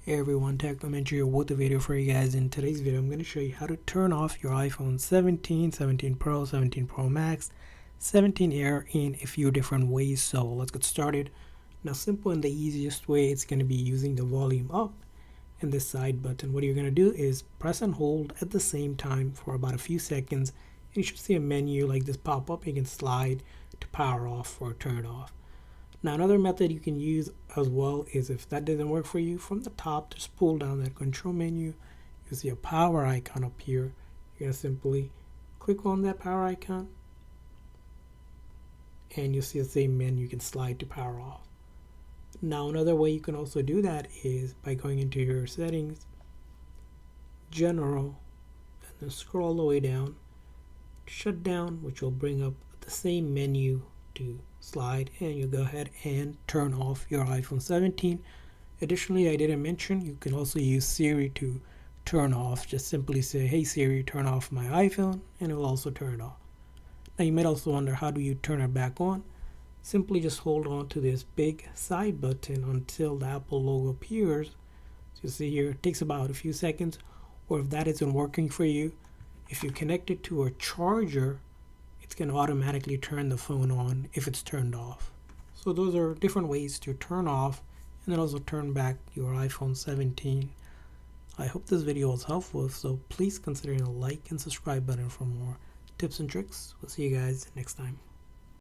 Hey everyone, Technomentary here with a video for you guys. In today's video, I'm going to show you how to turn off your iPhone 17, 17 Pro, 17 Pro Max, 17 Air in a few different ways. So let's get started. Now, simple and the easiest way, it's going to be using the volume up and this side button. What you're going to do is press and hold at the same time for about a few seconds. And you should see a menu like this pop up. You can slide to power off or turn it off. Now, another method you can use as well is if that doesn't work for you, from the top, just pull down that control menu. You'll see a power icon up here. You're going to simply click on that power icon and you'll see the same menu. You can slide to power off. Now, another way you can also do that is by going into your settings, general, and then scroll all the way down, shut down, which will bring up the same menu to slide, and you go ahead and turn off your iPhone 17. Additionally, I didn't mention you can also use Siri to turn off. Just simply say, hey Siri, turn off my iPhone, and it will also turn it off. Now you might also wonder, how do you turn it back on? Simply just hold on to this big side button until the Apple logo appears. So you see here, it takes about a few seconds. Or if that isn't working for you, if you connect it to a charger, it's going to automatically turn the phone on if it's turned off. So those are different ways to turn off and then also turn back your iPhone 17. I hope this video was helpful, so please consider the like and subscribe button for more tips and tricks. We'll see you guys next time.